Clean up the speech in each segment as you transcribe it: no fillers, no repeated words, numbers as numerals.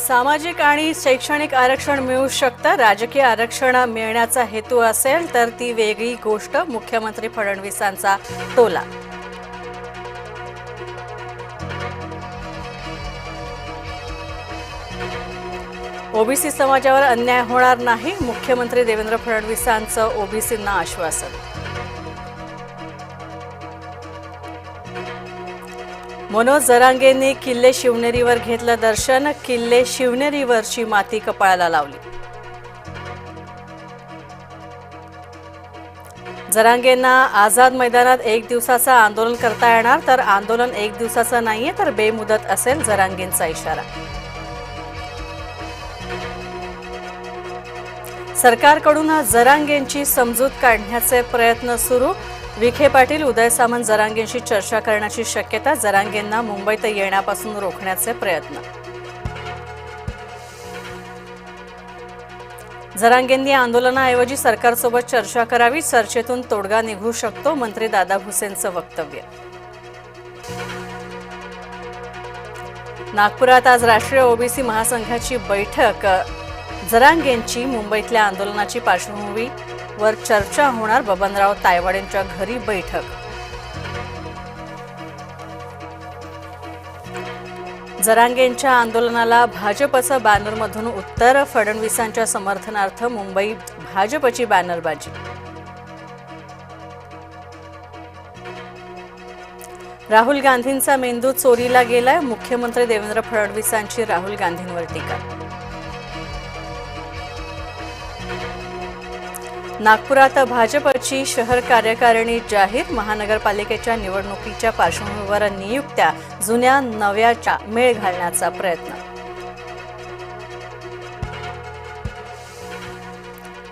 सामाजिक आणि शैक्षणिक आरक्षण मिळू शकतं. राजकीय आरक्षण मिळण्याचा हेतू असेल तर ती वेगळी गोष्ट. मुख्यमंत्री फडणवीसांचा टोला. ओबीसी समाजावर अन्याय होणार नाही. मुख्यमंत्री देवेंद्र फडणवीसांचं ओबीसींना आश्वासन. मनोज जरांगेंनी किल्ले शिवनेरीवर घेतलं दर्शन. किल्ले शिवनेरीवरची माती कपाळाला लावली. जरांगेंना आझाद मैदानात 1 दिवसाचं आंदोलन करता येणार, तर आंदोलन 1 दिवसाचं नाहीये तर बेमुदत असेल, जरांगेंचा इशारा. सरकारकडून जरांगेंची समजूत काढण्याचे प्रयत्न सुरू. विखे पाटील, उदय सामंत जरांगेंशी चर्चा करण्याची शक्यता. जरांगेंना मुंबईत येण्यापासून रोखण्याचे प्रयत्न. जरांगेंनी आंदोलनाऐवजी सरकारसोबत चर्चा करावी. चर्चेतून तोडगा निघू शकतो, मंत्री दादा भुसेंचं वक्तव्य. नागपुरात आज राष्ट्रीय ओबीसी महासंघाची बैठक. जरांगेंची मुंबईतल्या आंदोलनाची पार्श्वभूमीवर चर्चा होणार. बबनराव तायवाडेंच्या घरी बैठक. जरांगेंच्या आंदोलनाला भाजपचं बॅनरमधून उत्तर. फडणवीसांच्या समर्थनार्थ मुंबईत भाजपची बॅनरबाजी. राहुल गांधींचा मेंदू चोरीला गेलाय. मुख्यमंत्री देवेंद्र फडणवीसांची राहुल गांधींवर टीका. नागपुरात भाजपची शहर कार्यकारिणी जाहीर. महानगरपालिकेच्या निवडणुकीच्या पार्श्वभूमीवर नियुक्त्या. जुन्या नव्याच्या मेळ घालण्याचा प्रयत्न.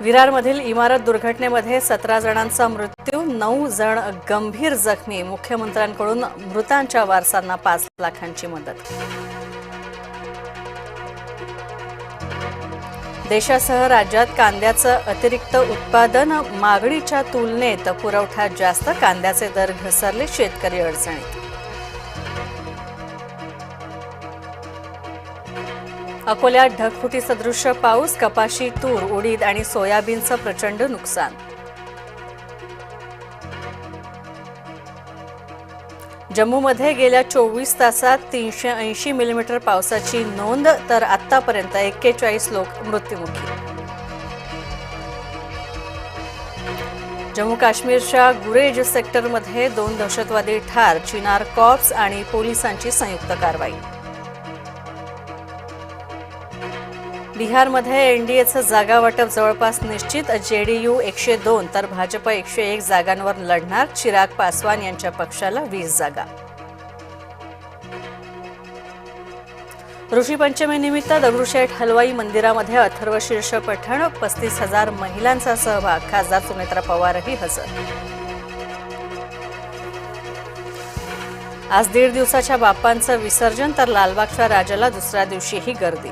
विरारमधील इमारत दुर्घटनेमध्ये 17 जणांचा मृत्यू, 9 जण गंभीर जखमी. मुख्यमंत्र्यांकडून मृतांच्या वारसांना 5 लाखांची मदत. देशासह राज्यात कांद्याचं अतिरिक्त उत्पादन. मागणीच्या तुलनेत पुरवठा जास्त. कांद्याचे दर घसरले, शेतकरी अडचणीत. अकोल्यात ढगफुटी सदृश्य पाऊस. कपाशी, तूर, उडीद आणि सोयाबीनचं प्रचंड नुकसान. जम्मूमध्ये गेल्या 24 तासात 380 मिलीमीटर पावसाची नोंद, तर आतापर्यंत 41 लोक मृत्युमुखी. जम्मू काश्मीरच्या गुरेज सेक्टरमध्ये 2 दहशतवादी ठार. चिनार कॉर्प्स आणि पोलिसांची संयुक्त कारवाई. बिहारमध्ये एनडीएचं जागा वाटप जवळपास निश्चित. जेडीयू 102 तर भाजप 101 जागांवर लढणार. चिराग पासवान यांच्या पक्षाला 20 जागा. ऋषीपंचमीनिमित्त दगडूशेठ हलवाई मंदिरामध्ये अथर्वशीर्ष पठण. 35,000 महिलांचा सहभाग. खासदार सुनेत्रा पवारही हजर. आज 1.5 दिवसाच्या बाप्पांचं विसर्जन, तर लालबागच्या राजाला दुसऱ्या दिवशीही गर्दी.